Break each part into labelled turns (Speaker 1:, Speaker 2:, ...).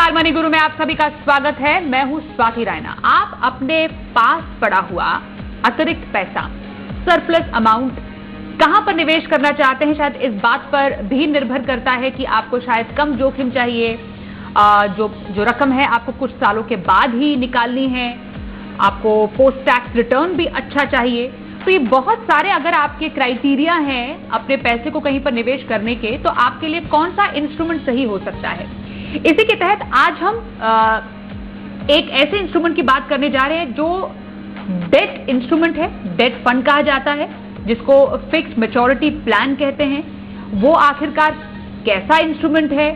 Speaker 1: नमस्कार, मनी गुरु में आप सभी का स्वागत है। मैं हूं स्वाति रायना। आप अपने पास पड़ा हुआ अतिरिक्त पैसा, सरप्लस अमाउंट कहां पर निवेश करना चाहते हैं, शायद इस बात पर भी निर्भर करता है कि आपको शायद कम जोखिम चाहिए, जो रकम है आपको कुछ सालों के बाद ही निकालनी है, आपको पोस्ट टैक्स रिटर्न भी अच्छा चाहिए। तो ये बहुत सारे अगर आपके क्राइटेरिया हैं अपने पैसे को कहीं पर निवेश करने के, तो आपके लिए कौन सा इंस्ट्रूमेंट सही हो सकता है। इसी के तहत आज हम एक ऐसे इंस्ट्रूमेंट की बात करने जा रहे हैं जो डेट इंस्ट्रूमेंट है, डेट फंड कहा जाता है, जिसको फिक्स मैच्योरिटी प्लान कहते हैं। वो आखिरकार कैसा इंस्ट्रूमेंट है,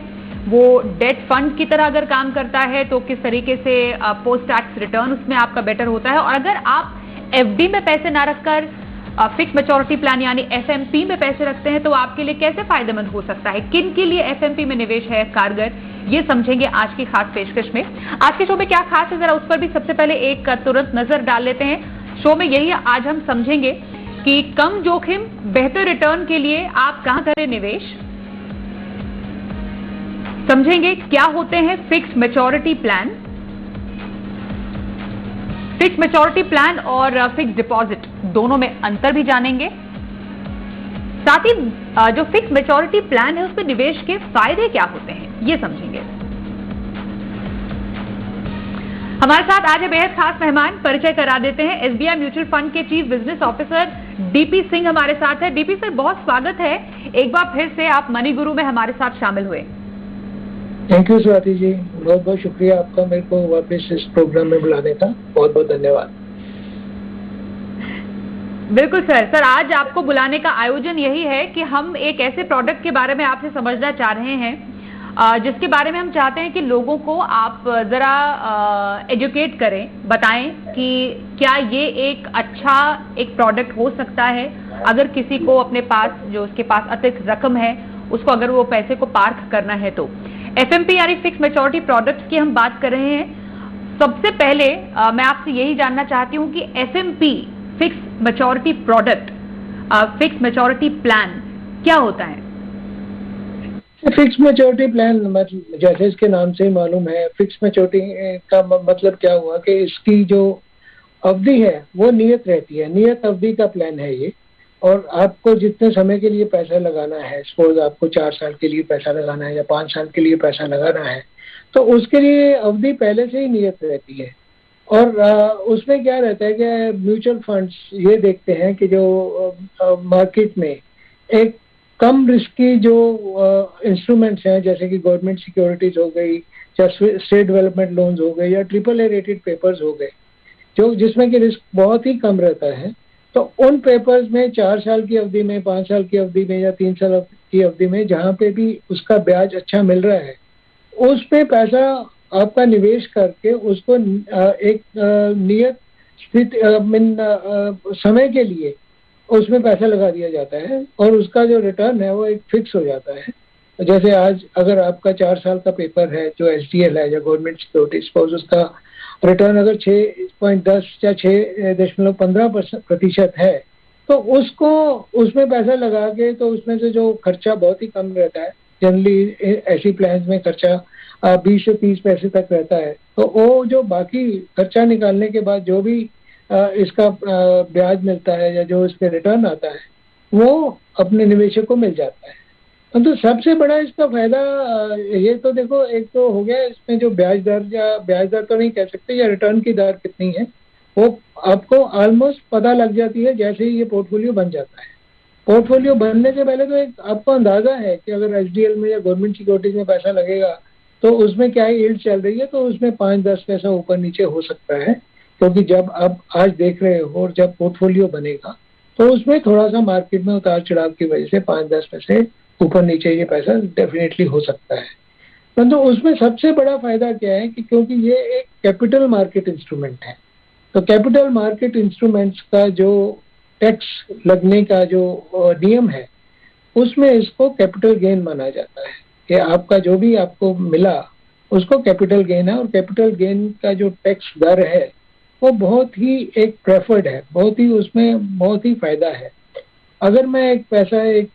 Speaker 1: वो डेट फंड की तरह अगर काम करता है तो किस तरीके से पोस्ट टैक्स रिटर्न उसमें आपका बेटर होता है, और अगर आप एफडी में पैसे ना रखकर फिक्स मैच्योरिटी प्लान यानी एफएमपी में पैसे रखते हैं तो आपके लिए कैसे फायदेमंद हो सकता है, किन के लिए एफएमपी में निवेश है कारगर, ये समझेंगे आज की खास पेशकश में। आज के शो में क्या खास है, जरा उस पर भी सबसे पहले एक तुरंत नजर डाल लेते हैं। शो में यही आज हम समझेंगे कि कम जोखिम बेहतर रिटर्न के लिए आप कहां करें निवेश, समझेंगे क्या होते हैं fix maturity plan, fix maturity plan और फिक्स डिपॉजिट दोनों में अंतर भी जानेंगे। साथ ही जो फिक्स मैच्योरिटी प्लान है उसमें निवेश के फायदे क्या होते हैं ये समझेंगे। हमारे साथ आज है बेहद खास मेहमान, परिचय करा देते हैं। एसबीआई म्यूचुअल फंड के chief business officer DP Singh हमारे साथ है। डीपी सर, बहुत स्वागत है, एक बार फिर से आप मनी गुरु में हमारे साथ शामिल हुए।
Speaker 2: थैंक यू स्वाति जी, बहुत बहुत शुक्रिया आपका मेरे को वापस इस प्रोग्राम में बुलाने का, बहुत बहुत धन्यवाद।
Speaker 1: बिल्कुल सर, आज आपको बुलाने का आयोजन यही है कि हम एक ऐसे प्रोडक्ट के बारे में आपसे समझना चाह रहे हैं जिसके बारे में हम चाहते हैं कि लोगों को आप जरा एजुकेट करें, बताएं कि क्या ये एक अच्छा एक प्रोडक्ट हो सकता है अगर किसी को अपने पास जो उसके पास अतिरिक्त रकम है उसको अगर वो पैसे को पार्क करना है तो। एफएमपी यानी फिक्स मैच्योरिटी प्रोडक्ट्स की हम बात कर रहे हैं। सबसे पहले मैं आपसे यही जानना चाहती हूं कि FMP fix maturity product, fix maturity plan क्या होता है।
Speaker 2: फिक्स मैच्योरिटी प्लान मतलब जैसे इसके नाम से ही मालूम है, फिक्स मैच्योरिटी का मतलब क्या हुआ कि इसकी जो अवधि है वो नियत रहती है, नियत अवधि का प्लान है ये, और आपको जितने समय के लिए पैसा लगाना है, सपोज आपको 4 साल के लिए पैसा लगाना है या 5 साल के लिए पैसा लगाना है, तो उसके लिए अवधि पहले से ही नियत रहती है। और उसमें क्या रहता है कि म्यूचुअल फंड्स ये देखते हैं कि जो मार्केट में एक कम रिस्क की जो इंस्ट्रूमेंट्स हैं, जैसे कि गवर्नमेंट सिक्योरिटीज हो गई या स्टेट डेवलपमेंट लोन्स हो गए या AAA रेटेड पेपर्स हो गए, जो जिसमें कि रिस्क बहुत ही कम रहता है, तो उन पेपर्स में 4 साल की अवधि में, 5 साल की अवधि में या 3 साल की अवधि में जहाँ पे भी उसका ब्याज अच्छा मिल रहा है, उस पे पैसा आपका निवेश करके उसको एक नियत स्थिति समय के लिए उसमें पैसा लगा दिया जाता है और उसका जो रिटर्न है वो एक फिक्स हो जाता है। जैसे आज अगर आपका 4 साल का पेपर है जो HDL है या गवर्नमेंट सिक्योरिटी, सपोज उसका रिटर्न अगर 6.10 या 6.15% है, तो उसको उसमें पैसा लगा के, तो उसमें से जो खर्चा बहुत ही कम रहता है, जनरली ऐसी प्लान्स में खर्चा 20 से 30 पैसे तक रहता है, तो वो जो बाकी खर्चा निकालने के बाद जो भी इसका ब्याज मिलता है या जो इस पे रिटर्न आता है वो अपने निवेशक को मिल जाता है। तो सबसे बड़ा इसका फायदा ये तो देखो, एक तो हो गया इसमें जो ब्याज दर, या ब्याज दर तो नहीं कह सकते, या रिटर्न की दर कितनी है वो आपको ऑलमोस्ट पता लग जाती है जैसे ही ये पोर्टफोलियो बन जाता है। पोर्टफोलियो बनने से पहले तो एक आपको अंदाजा है कि अगर HDL में या गवर्नमेंट सिक्योरिटीज में पैसा लगेगा तो उसमें क्या यील्ड चल रही है, तो उसमें 5-10 पैसा ऊपर नीचे हो सकता है, क्योंकि जब आप आज देख रहे हो और जब पोर्टफोलियो बनेगा तो उसमें थोड़ा सा मार्केट में उतार चढ़ाव की वजह से 5-10 पैसे ऊपर नीचे ये पैसा डेफिनेटली हो सकता है। परंतु उसमें सबसे बड़ा फायदा क्या है कि क्योंकि ये एक कैपिटल मार्केट इंस्ट्रूमेंट है, तो कैपिटल मार्केट इंस्ट्रूमेंट्स का जो टैक्स लगने का जो नियम है उसमें इसको कैपिटल गेन माना जाता है कि आपका जो भी आपको मिला उसको कैपिटल गेन है, और कैपिटल गेन का जो टैक्स दर है वो बहुत ही एक प्रेफर्ड है, बहुत ही उसमें बहुत ही फायदा है। अगर मैं एक पैसा एक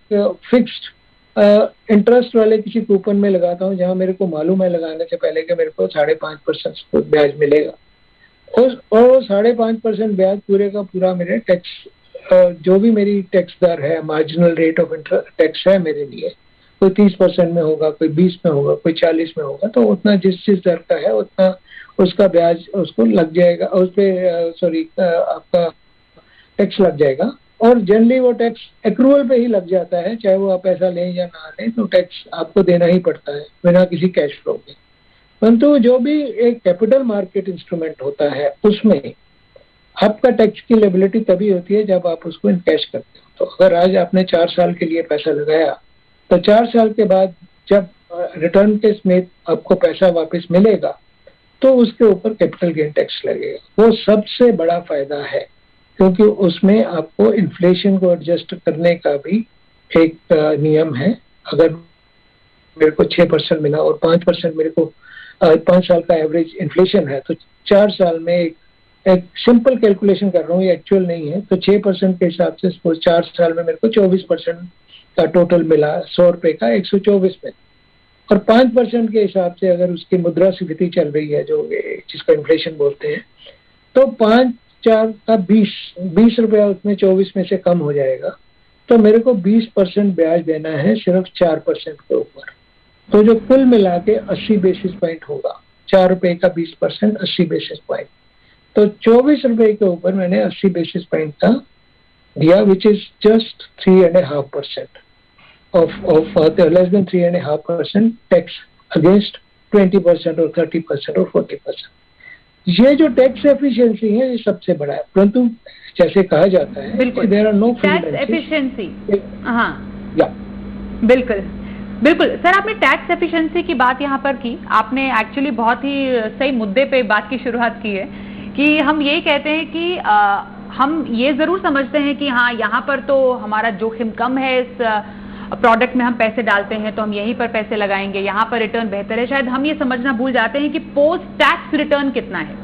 Speaker 2: फिक्स्ड इंटरेस्ट वाले किसी कूपन में लगाता हूँ जहाँ मेरे को मालूम है लगाने से पहले कि मेरे को 5.5% ब्याज मिलेगा, और 5.5% ब्याज पूरे का पूरा मेरे टैक्स, जो भी मेरी टैक्स दर है, मार्जिनल रेट ऑफ टैक्स है मेरे लिए, कोई 30% में होगा, कोई 20 में होगा, कोई 40 में होगा, तो उतना जिस दर का है उतना उसका ब्याज उसको लग जाएगा, उस पर आपका टैक्स लग जाएगा। और जनरली वो टैक्स एक्रूवल पे ही लग जाता है, चाहे वो आप पैसा लें या ना लें, तो टैक्स आपको देना ही पड़ता है बिना किसी कैश फ्लो के। परंतु जो भी एक कैपिटल मार्केट इंस्ट्रूमेंट होता है उसमें आपका टैक्स की लेबिलिटी तभी होती है जब आप उसको इनकैश करते हो। तो अगर आज आपने 4 साल के लिए पैसा लगाया, तो 4 साल के बाद जब रिटर्न के समेत आपको पैसा वापस मिलेगा तो उसके ऊपर कैपिटल गेन टैक्स लगेगा। वो सबसे बड़ा फायदा है, क्योंकि उसमें आपको इन्फ्लेशन को एडजस्ट करने का भी एक नियम है। अगर मेरे को 6% मिला और 5% मेरे को 5 साल का एवरेज इन्फ्लेशन है, तो 4 साल में एक सिंपल कैलकुलेशन कर रहा हूँ, ये एक्चुअल नहीं है, तो 6% के हिसाब से 4 साल में मेरे को 24% का टोटल मिला, 100 रुपए का 124 में। और 5% के हिसाब से अगर उसकी मुद्रास्फीति चल रही है, जो जिसको इन्फ्लेशन बोलते हैं, तो 5×4 का 20 रुपया उसमें 24 में से कम हो जाएगा, तो मेरे को 20% ब्याज देना है सिर्फ 4% के ऊपर। तो जो कुल मिला के 80 बेसिस पॉइंट होगा, 4 रुपए का 20% 80 बेसिस पॉइंट, तो 24 रुपए के ऊपर मैंने 80 बेसिस पॉइंट का दिया, which is just 3.5% of less than 3.5% tax against 20% और 30% और 40%। ये जो टैक्स एफिशिएंसी है ये सबसे बड़ा है। परंतु जैसे कहा जाता है कि there are no
Speaker 1: tax efficiency. हाँ,
Speaker 2: या
Speaker 1: बिल्कुल बिल्कुल सर, आपने टैक्स एफिशिएंसी की बात यहाँ पर की। आपने एक्चुअली बहुत ही सही मुद्दे पे बात की शुरुआत की है कि हम यही कहते हैं कि हम ये जरूर समझते हैं कि हाँ, यहाँ पर तो हमारा जोखिम कम है, इस प्रोडक्ट में हम पैसे डालते हैं तो हम यहीं पर पैसे लगाएंगे, यहाँ पर रिटर्न बेहतर है। शायद हम ये समझना भूल जाते हैं कि पोस्ट टैक्स रिटर्न कितना है।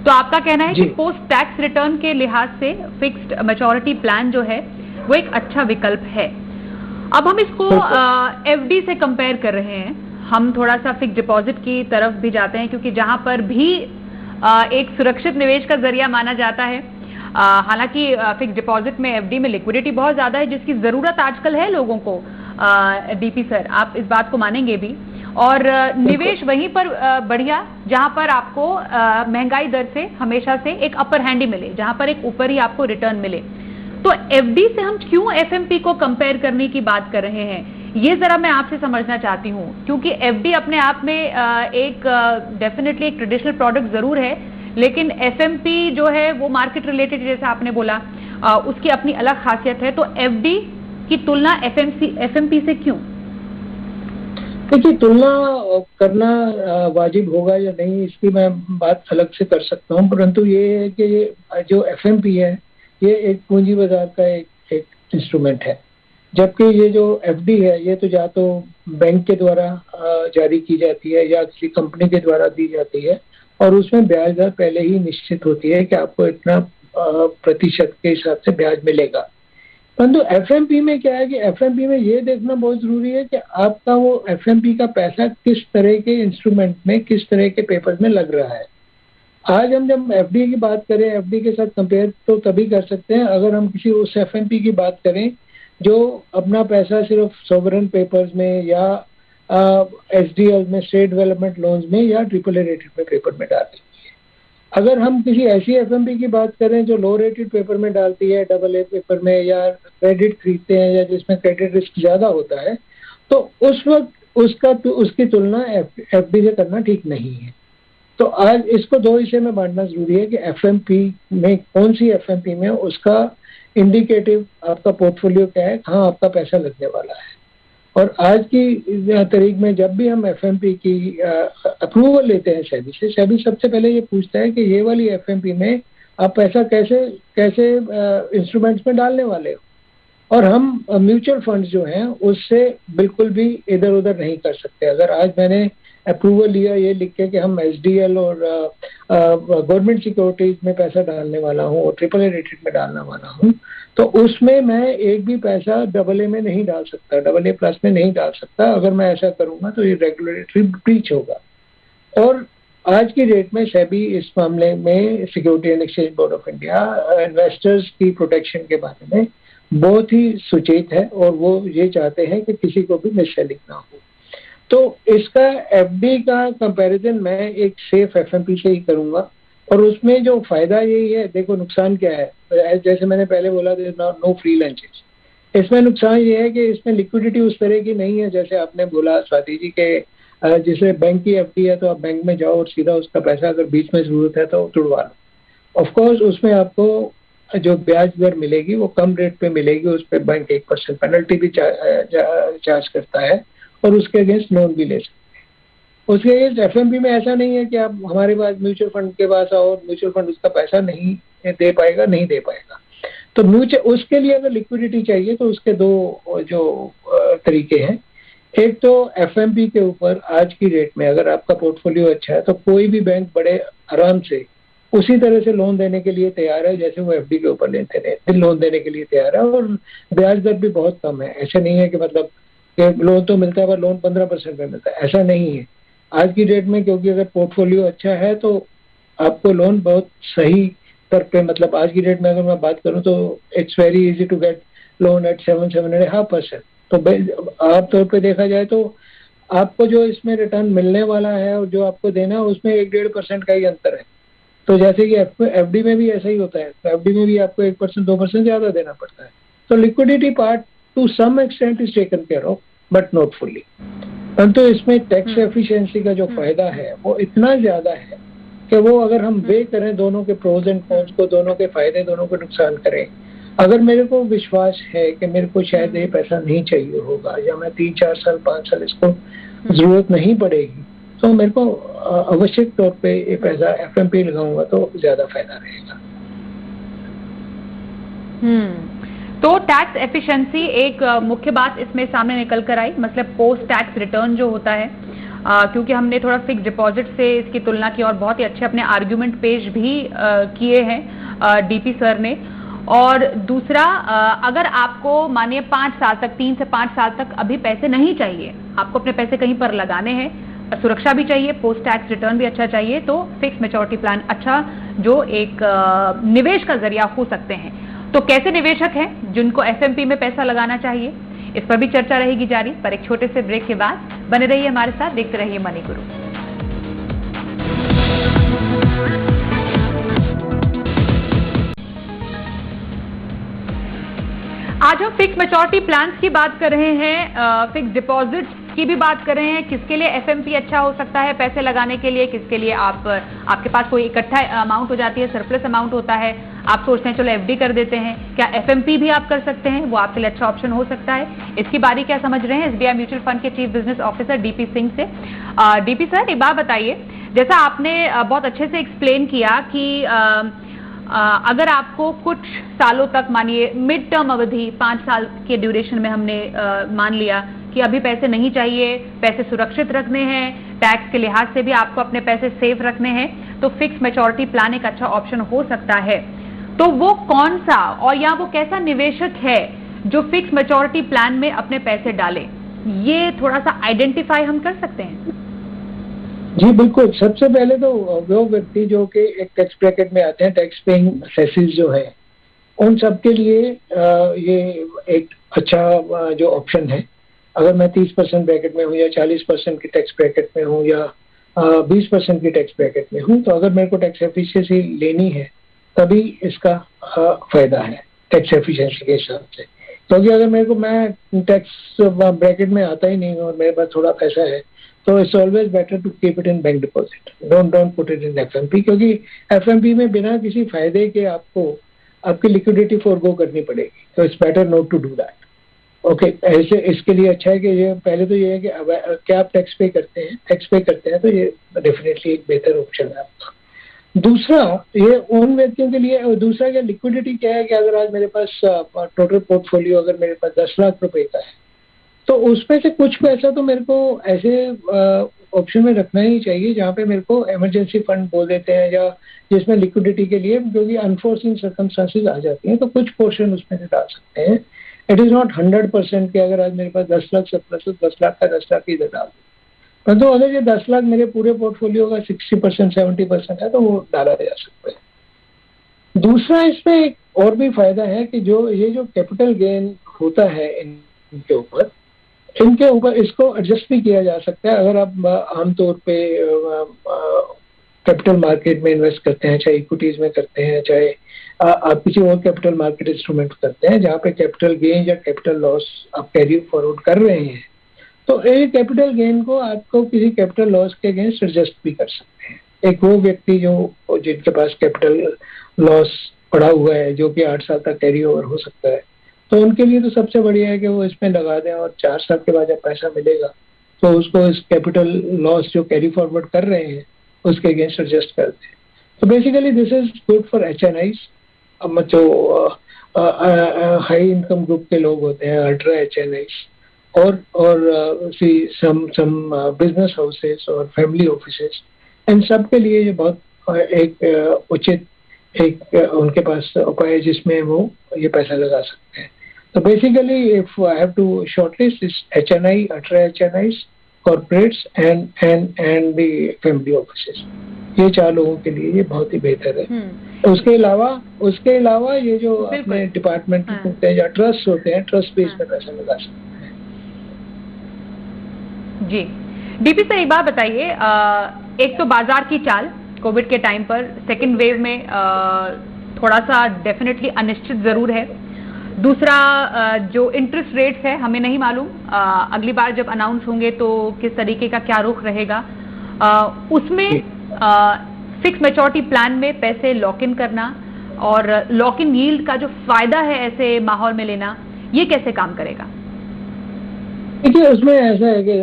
Speaker 1: तो आपका कहना है कि पोस्ट टैक्स रिटर्न के लिहाज से फिक्स्ड मैच्योरिटी प्लान जो है वो एक अच्छा विकल्प है। अब हम इसको एफडी से कंपेयर कर रहे हैं, हम थोड़ा सा फिक्स डिपॉजिट की तरफ भी जाते हैं, क्योंकि जहां पर भी एक सुरक्षित निवेश का जरिया माना जाता है। हालांकि फिक्स डिपॉजिट में, एफडी में लिक्विडिटी बहुत ज्यादा है, जिसकी जरूरत आजकल है लोगों को। डीपी सर, आप इस बात को मानेंगे भी। और निवेश वहीं पर बढ़िया जहां पर आपको महंगाई दर से हमेशा से एक अपर हैंड ही मिले, जहां पर एक ऊपर ही आपको रिटर्न मिले। तो एफडी से हम क्यों एफएमपी को कंपेयर करने की बात कर रहे हैं, ये जरा मैं आपसे समझना चाहती हूँ। क्योंकि एफडी अपने आप में एक डेफिनेटली एक ट्रेडिशनल प्रोडक्ट जरूर है, लेकिन एफएमपी जो है वो मार्केट रिलेटेड, जैसे आपने बोला, उसकी अपनी अलग खासियत है। तो एफडी की तुलना एफएमपी से क्यों?
Speaker 2: देखिए, तुलना करना वाजिब होगा या नहीं इसकी मैं बात अलग से कर सकता हूँ, परंतु ये है कि ये जो एफएमपी है ये एक पूंजी बाजार का एक इंस्ट्रूमेंट है, जबकि ये जो एफडी है ये तो या तो बैंक के द्वारा जारी की जाती है या किसी कंपनी के द्वारा दी जाती है, और उसमें ब्याज दर पहले ही निश्चित होती है कि आपको इतना प्रतिशत के हिसाब से ब्याज मिलेगा। परंतु एफएमपी में क्या है कि एफएमपी में ये देखना बहुत जरूरी है कि आपका वो एफएमपी का पैसा किस तरह के इंस्ट्रूमेंट में, किस तरह के पेपर में लग रहा है। आज हम जब एफडी की बात करें, एफडी के साथ कंपेयर तो तभी कर सकते हैं अगर हम किसी उस एफएमपी की बात करें जो अपना पैसा सिर्फ सोवरेन पेपर्स में या एसडीएल में, स्टेट डेवलपमेंट लोन्स में या AAA रेटेड में पेपर में डाल रही है। अगर हम किसी ऐसी एफएमपी की बात करें जो लो रेटेड पेपर में डालती है, AA पेपर में, या क्रेडिट खरीदते हैं या जिसमें क्रेडिट रिस्क ज्यादा होता है, तो उस वक्त उसकी तुलना एफडी से करना ठीक नहीं है। तो आज इसको दो हिस्से में बांटना जरूरी है कि एफएमपी में, कौन सी एफएमपी में उसका इंडिकेटिव आपका पोर्टफोलियो क्या है, कहाँ आपका पैसा लगने वाला है। और आज की तारीख में जब भी हम एफएमपी की अप्रूवल लेते हैं सेबी से, सेबी सबसे पहले ये पूछता है कि ये वाली एफएमपी में आप पैसा कैसे इंस्ट्रूमेंट्स में डालने वाले हो, और हम म्यूचुअल फंड्स जो हैं उससे बिल्कुल भी इधर उधर नहीं कर सकते। अगर आज मैंने अप्रूवल लिया ये लिख के कि हम SDL और गवर्नमेंट सिक्योरिटीज में पैसा डालने वाला हूँ और AAA रेटेड में डालने वाला हूँ, तो उसमें मैं एक भी पैसा AA में नहीं डाल सकता, AA+ में नहीं डाल सकता। अगर मैं ऐसा करूंगा तो ये रेगुलेटरी ब्रीच होगा। और आज की डेट में सेबी इस मामले में, security and exchange board of India, investors की प्रोटेक्शन के बारे में बहुत ही सुचेत है और वो ये चाहते हैं कि किसी को भी मिससेलिंग ना हो। तो इसका FD का कंपैरिजन मैं एक सेफ FMP से ही करूंगा। और उसमें जो फायदा यही है, देखो नुकसान क्या है, जैसे मैंने पहले बोला नो फ्री लंचेस। इसमें नुकसान ये है कि इसमें लिक्विडिटी उस तरह की नहीं है जैसे आपने बोला स्वाति जी के, जिसे बैंक की FD है तो आप बैंक में जाओ और सीधा उसका पैसा अगर बीच में जरूरत है तो तुड़वा लो। ऑफकोर्स उसमें आपको जो ब्याज दर मिलेगी वो कम रेट पे मिलेगी, उस पर बैंक 1% पेनल्टी भी चार्ज करता है और उसके अगेंस्ट लोन भी ले सकते हैं। उसके अगेंस्ट FMP में ऐसा नहीं है कि आप हमारे पास म्यूचुअल फंड के पास आओ, म्यूचुअल फंड उसका पैसा नहीं दे पाएगा। तो उसके लिए अगर लिक्विडिटी चाहिए तो उसके दो जो तरीके हैं। एक तो FMP के ऊपर आज की डेट में अगर आपका पोर्टफोलियो अच्छा है तो कोई भी बैंक बड़े आराम से उसी तरह से लोन देने के लिए तैयार है जैसे वो FD के ऊपर लोन देने के लिए तैयार है, और ब्याज दर भी बहुत कम है। ऐसा नहीं है कि मतलब कि लोन तो मिलता है पर लोन 15% में मिलता है, ऐसा नहीं है आज की डेट में। क्योंकि अगर पोर्टफोलियो अच्छा है तो आपको लोन बहुत सही दर पे, मतलब आज की डेट में अगर मैं बात करूं तो it's very easy to get loan at 7.5%। तो आम तौर पे देखा जाए तो आपको जो इसमें रिटर्न मिलने वाला है और जो आपको देना है उसमें 1-1.5% का ही अंतर है। तो जैसे कि FD में भी ऐसा ही होता है, तो FD में भी आपको 1% 2% ज्यादा देना पड़ता है। तो liquidity part to some extent is taken care of but not fully. परंतु इसमें टैक्स एफिशिएंसी का जो फायदा है वो इतना ज्यादा है कि वो अगर हम वे करें दोनों के प्रोज एंड कॉन्स को, दोनों के फायदे दोनों को नुकसान करें। अगर मेरे को विश्वास है कि मेरे को शायद ये पैसा नहीं चाहिए होगा या मैं 3-4 साल 5 साल इसको जरूरत नहीं पड़ेगी, तो मेरे को आवश्यक तौर पे ये पैसा FMP लगाऊंगा तो ज्यादा फायदा रहेगा।
Speaker 1: तो टैक्स एफिशिएंसी एक मुख्य बात इसमें सामने निकल कर आई, मतलब पोस्ट टैक्स रिटर्न जो होता है, क्योंकि हमने थोड़ा फिक्स डिपॉजिट से इसकी तुलना की और बहुत ही अच्छे अपने आर्ग्यूमेंट पेश भी किए हैं DP सर ने। और दूसरा, अगर आपको मानिए 5 साल तक, 3 से 5 साल तक अभी पैसे नहीं चाहिए, आपको अपने पैसे कहीं पर लगाने हैं, सुरक्षा भी चाहिए, पोस्ट टैक्स रिटर्न भी अच्छा चाहिए, तो फिक्स मैच्योरिटी प्लान अच्छा जो एक निवेश का जरिया हो सकते हैं। तो कैसे निवेशक हैं जिनको FMP में पैसा लगाना चाहिए, इस पर भी चर्चा रहेगी जारी। पर एक छोटे से ब्रेक के बाद बने रहिए हमारे साथ, देखते रहिए मनी गुरु। आज हम फिक्स मैच्योरिटी प्लान्स की बात कर रहे हैं, फिक्स डिपॉजिट की भी बात कर रहे हैं, किसके लिए FMP अच्छा हो सकता है पैसे लगाने के लिए, किसके लिए आपके पास कोई इकट्ठा अमाउंट हो जाती है, सरप्लस अमाउंट होता है, आप सोचते हैं चलो FD कर देते हैं, क्या FMP भी आप कर सकते हैं, वो आपके लिए अच्छा ऑप्शन हो सकता है। इसकी बारी क्या समझ रहे हैं SBI म्यूचुअल फंड के chief business officer DP Singh से। DP सर, एक बात बताइए, जैसा आपने बहुत अच्छे से एक्सप्लेन किया कि अगर आपको कुछ सालों तक, मानिए मिड टर्म अवधि 5 साल के ड्यूरेशन में हमने मान लिया कि अभी पैसे नहीं चाहिए, पैसे सुरक्षित रखने हैं, टैक्स के लिहाज से भी आपको अपने पैसे सेफ रखने हैं, तो फिक्स मैच्योरिटी प्लान एक अच्छा ऑप्शन हो सकता है। तो वो कौन सा और या वो कैसा निवेशक है जो फिक्स मैच्योरिटी प्लान में अपने पैसे डाले, ये थोड़ा सा आइडेंटिफाई हम कर सकते हैं?
Speaker 2: जी बिल्कुल। सबसे पहले तो वो व्यक्ति जो कि एक टैक्स ब्रैकेट में आते हैं, टैक्स पेइंग सेसिस जो है, उन सब के लिए ये एक अच्छा जो ऑप्शन है। अगर मैं 30% ब्रैकेट में हूँ या 40% की टैक्स ब्रैकेट में हूँ या 20% की टैक्स ब्रैकेट में हूँ, तो अगर मेरे को टैक्स एफिशिएंसी लेनी है तभी इसका फायदा है टैक्स एफिशिएंसी के हिसाब से। क्योंकि अगर मैं टैक्स ब्रैकेट में आता ही नहीं हूँ और मेरे पास थोड़ा पैसा है, तो it's always better to keep it in bank deposit, don't put it in FMP। क्योंकि FMP में बिना किसी फायदे के आपको आपकी लिक्विडिटी फोरगो करनी पड़ेगी, तो it's better not to do that. Okay, ऐसे इसके लिए अच्छा है कि ये पहले तो ये है कि क्या आप टैक्स पे करते हैं, तो ये डेफिनेटली एक बेहतर ऑप्शन है आपका। दूसरा, ये उन व्यक्तियों के लिए, और दूसरा क्या लिक्विडिटी क्या है कि अगर आज मेरे पास टोटल पोर्टफोलियो अगर मेरे पास 10 लाख रुपए का है, तो उसमें से कुछ पैसा तो मेरे को ऐसे ऑप्शन में रखना ही चाहिए जहाँ पे मेरे को इमरजेंसी फंड बोल देते हैं, या जिसमें लिक्विडिटी के लिए जो कि अनफोर्सिन सर्कमस्टांसेस आ जाती हैं, तो कुछ पोर्शन उसमें से डाल सकते हैं। इट इज नॉट 100% कि अगर आज मेरे पास 10 लाख सरप्लस तो 10 लाख का 10 लाख ही डाल दूं, परंतु अगर ये 10 लाख मेरे पूरे पोर्टफोलियो का 60% 70% है तो वो डाला जा सकता है। दूसरा इसमें एक और भी फायदा है कि जो ये जो कैपिटल गेन होता है इनके ऊपर इसको एडजस्ट भी किया जा सकता है। अगर आप आमतौर पे कैपिटल मार्केट में इन्वेस्ट करते हैं, चाहे इक्विटीज में करते हैं, चाहे आप किसी और कैपिटल मार्केट इंस्ट्रूमेंट करते हैं जहाँ पे कैपिटल गेन या कैपिटल लॉस आप कैरी फॉरवर्ड कर रहे हैं, तो ये कैपिटल गेन को आपको किसी कैपिटल लॉस के अगेंस्ट एडजस्ट भी कर सकते हैं। एक वो व्यक्ति जो जिनके पास कैपिटल लॉस पड़ा हुआ है जो कि 8 साल तक कैरी ओवर हो सकता है, तो उनके लिए तो सबसे बढ़िया है कि वो इसमें लगा दें और 4 साल के बाद जब पैसा मिलेगा तो उसको इस कैपिटल लॉस जो कैरी फॉरवर्ड कर रहे हैं उसके अगेंस्ट एडजस्ट कर दें। तो basically this is good for HNIs, जो हाई इनकम ग्रुप के लोग होते हैं, अल्ट्रा HNIs, और सम बिजनेस हाउसेस और फैमिली ऑफिसेस, इन सब के लिए ये बहुत एक उचित एक उनके पास उपाय है जिसमें वो ये पैसा लगा सकते हैं। तो basically if I have to shortlist इस HNI, ultra HNIs, corporates and the family offices, ये 4 लोगों के लिए ये बहुत ही बेहतर है। उसके अलावा ये जो अपने डिपार्टमेंट होते हैं या ट्रस्ट होते हैं, ट्रस्ट भी इसमें पैसा लगा सकते हैं।
Speaker 1: जी डीपी सर, एक बात बताइए, एक तो बाजार की चाल कोविड के टाइम पर सेकेंड वेव में थोड़ा सा डेफिनेटली अनिश्चित जरूर है। दूसरा जो इंटरेस्ट रेट्स है हमें नहीं मालूम अगली बार जब अनाउंस होंगे तो किस तरीके का क्या रुख रहेगा। उसमें फिक्स मैच्योरिटी प्लान में पैसे लॉक इन करना और लॉक इन यील्ड का जो फायदा है ऐसे माहौल में लेना, ये कैसे काम करेगा?
Speaker 2: देखिए उसमें ऐसा है कि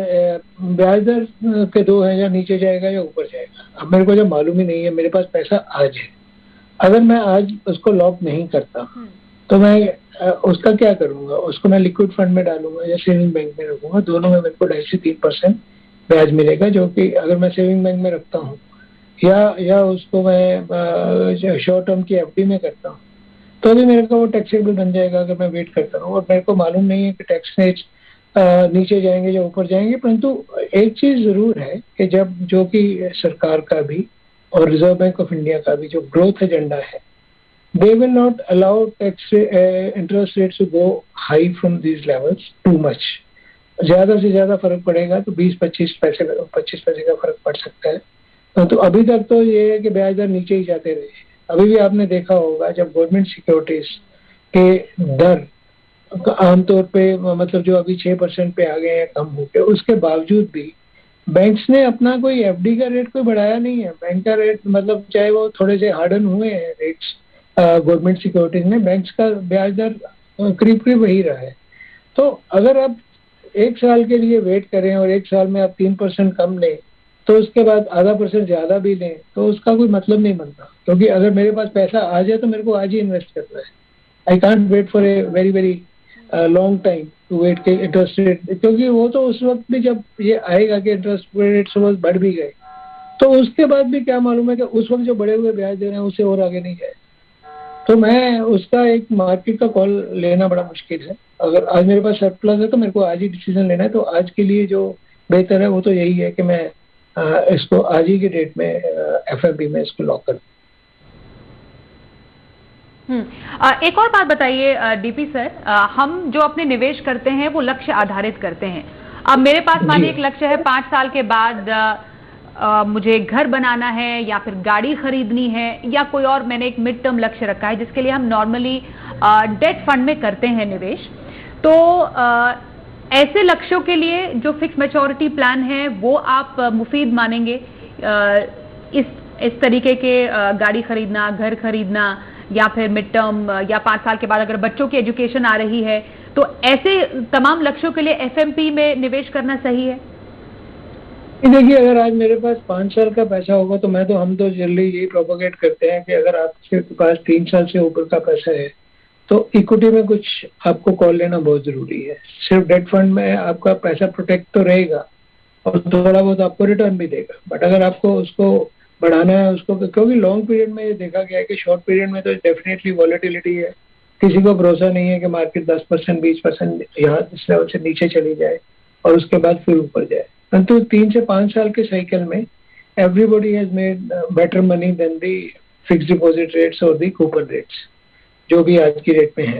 Speaker 2: ब्याज दर के 2 हैं, या नीचे जाएगा या ऊपर जाएगा। अब मेरे को जब मालूम ही नहीं है, मेरे पास पैसा आज है, अगर मैं आज उसको लॉक नहीं करता तो मैं उसका क्या करूंगा? उसको मैं लिक्विड फंड में डालूंगा या सेविंग बैंक में रखूंगा। दोनों में मेरे को 2.5 से 3% ब्याज मिलेगा, जो कि अगर मैं सेविंग बैंक में रखता हूँ या उसको मैं शॉर्ट टर्म की FD में करता हूँ तो भी मेरे को वो टैक्सेबल बन जाएगा अगर मैं वेट करता हूँ। और मेरे को मालूम नहीं है कि टैक्स रेट्स नीचे जाएंगे या ऊपर जाएंगे, परंतु एक चीज जरूर है कि जब जो कि सरकार का भी और रिजर्व बैंक ऑफ इंडिया का भी जो ग्रोथ एजेंडा है, they will not allow tax interest rates to go high from these levels too much. ज्यादा से ज्यादा फर्क पड़ेगा तो 20-25 पैसे का फर्क पड़ सकता है। तो अभी तक तो ये है कि ब्याज दर नीचे ही जाते रहे। अभी भी आपने देखा होगा जब गवर्नमेंट सिक्योरिटीज के दर आमतौर पे मतलब जो अभी 6% पे आ गए हैं कम होकर, उसके बावजूद भी बैंक्स ने अपना कोई FD का रेट कोई बढ़ाया नहीं है। बैंक का रेट मतलब चाहे वो थोड़े से हार्डन हुए हैं रेट्स गवर्नमेंट सिक्योरिटीज में, बैंक्स का ब्याज दर करीब वही रहा है। तो अगर आप 1 साल के लिए वेट करें और 1 साल में आप 3% कम लें तो उसके बाद आधा % ज्यादा भी लें तो उसका कोई मतलब नहीं बनता, क्योंकि अगर मेरे पास पैसा आ जाए तो मेरे को आज ही इन्वेस्ट करना है। I can't wait for a very very long time to wait के इंटरेस्ट रेट, क्योंकि वो तो उस वक्त भी जब ये आएगा कि इंटरेस्ट रेट सुबह बढ़ भी गए तो उसके बाद भी क्या मालूम है कि उस वक्त जो बढ़े हुए ब्याज दे रहे हैं उससे और आगे नहीं जाए। तो मैं उसका एक मार्केट का कॉल लेना बड़ा मुश्किल है। अगर आज मेरे पास सरप्लस है तो मेरे को आज ही डिसीजन लेना है। तो आज के लिए जो बेहतर है वो तो यही है कि मैं इसको आज ही के डेट में FFB में इसको लॉक कर दूं।
Speaker 1: एक और बात बताइए डीपी सर, हम जो अपने निवेश करते हैं वो लक्ष्य आधारित करते हैं। अब मेरे पास मानिए एक लक्ष्य है 5 साल के बाद मुझे घर बनाना है या फिर गाड़ी खरीदनी है या कोई और मैंने एक मिड टर्म लक्ष्य रखा है जिसके लिए हम नॉर्मली डेट फंड में करते हैं निवेश। तो ऐसे लक्ष्यों के लिए जो फिक्स मैच्योरिटी प्लान है वो आप मुफीद मानेंगे? इस तरीके के गाड़ी खरीदना, घर खरीदना या फिर मिड टर्म या 5 साल के बाद अगर बच्चों की एजुकेशन आ रही है तो ऐसे तमाम लक्ष्यों के लिए FMP में निवेश करना सही है?
Speaker 2: देखिए अगर आज मेरे पास 5 साल का पैसा होगा तो हम तो जनरली यही प्रोपोगेट करते हैं कि अगर आपके पास 3 साल से ऊपर का पैसा है तो इक्विटी में कुछ आपको कॉल लेना बहुत जरूरी है। सिर्फ डेट फंड में आपका पैसा प्रोटेक्ट तो रहेगा और थोड़ा बहुत आपको रिटर्न भी देगा, बट अगर आपको उसको बढ़ाना है उसको, क्योंकि लॉन्ग पीरियड में ये देखा गया है कि शॉर्ट पीरियड में तो डेफिनेटली वॉलेटिलिटी है, किसी को भरोसा नहीं है कि मार्केट 10% 20% यहाँ इस लेवल से नीचे चली जाए और उसके बाद फिर ऊपर जाए। परंतु 3 से 5 साल के साइकिल में everybody has made better money than the fixed deposit rates और दी कूपन रेट्स जो भी आज की रेट में है।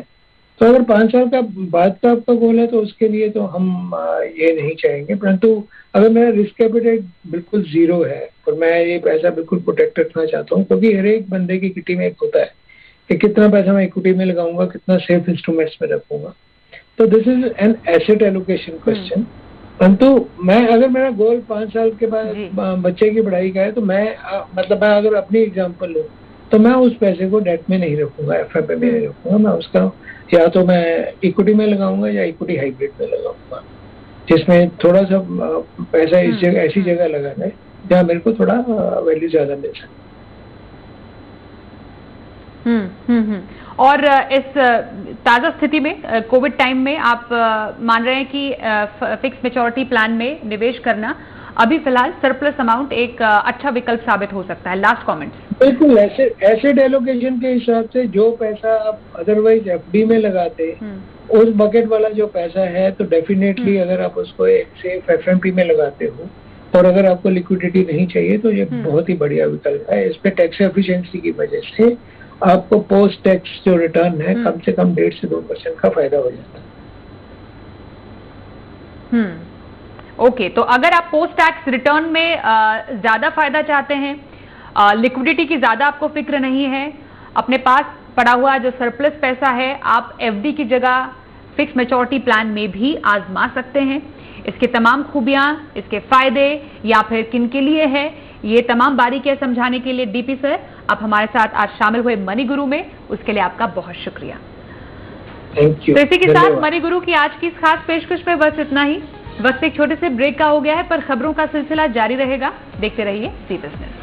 Speaker 2: तो अगर 5 साल का बाद का आपका गोल है तो उसके लिए तो हम ये नहीं चाहेंगे, परंतु अगर मेरा रिस्क कैपिटल बिल्कुल जीरो है और मैं ये पैसा बिल्कुल प्रोटेक्ट रखना चाहता हूँ, क्योंकि हर एक बंदे की किटी में एक होता है कि कितना पैसा मैं इक्विटी में लगाऊंगा, कितना सेफ इंस्ट्रूमेंट्स में रखूंगा। तो this is an asset allocation question. परंतु मैं अगर मेरा गोल 5 साल के बाद बच्चे की पढ़ाई का है तो मैं मतलब मैं अगर अपनी एग्जांपल लूँ तो मैं उस पैसे को डेट में नहीं रखूंगा, एफएफ में नहीं रखूंगा, मैं उसका या तो मैं इक्विटी में लगाऊंगा या इक्विटी हाइब्रिड में लगाऊंगा, जिसमें थोड़ा सा पैसा इस जगह ऐसी जगह लगाना है जहाँ मेरे को थोड़ा वैल्यू ज्यादा मिल सके।
Speaker 1: और इस ताजा स्थिति में कोविड टाइम में आप मान रहे हैं कि फिक्स मैच्योरिटी प्लान में निवेश करना अभी फिलहाल सरप्लस अमाउंट एक अच्छा विकल्प साबित हो सकता है। Last comment.
Speaker 2: बिल्कुल, एसेट एलोकेशन के हिसाब से जो पैसा आप अदरवाइज एफडी में लगाते उस बकेट वाला जो पैसा है तो डेफिनेटली अगर आप उसको एक सेफ एफएमपी में लगाते हो और अगर आपको लिक्विडिटी नहीं चाहिए तो ये बहुत ही बढ़िया विकल्प है। इस पे टैक्स एफिशिएंसी की वजह से आपको पोस्ट टैक्स जो रिटर्न है कम से कम 1.5 से 2% का फायदा हो जाता है।
Speaker 1: ओके, तो अगर आप पोस्ट टैक्स रिटर्न में ज्यादा फायदा चाहते हैं, लिक्विडिटी की ज्यादा आपको फिक्र नहीं है, अपने पास पड़ा हुआ जो सरप्लस पैसा है आप एफडी की जगह फिक्स मैच्योरिटी प्लान में भी आजमा सकते हैं। इसके तमाम खूबियां, इसके फायदे या फिर किन के लिए है, ये तमाम बारीकियां समझाने के लिए डीपी सर आप हमारे साथ आज शामिल हुए मनी गुरु में, उसके लिए आपका बहुत शुक्रिया।
Speaker 2: Thank you.
Speaker 1: तो इसी के साथ मनी गुरु की आज की इस खास पेशकश में बस इतना ही। वक्त एक छोटे से ब्रेक का हो गया है, पर खबरों का सिलसिला जारी रहेगा। देखते रहिए सी बिजनेस।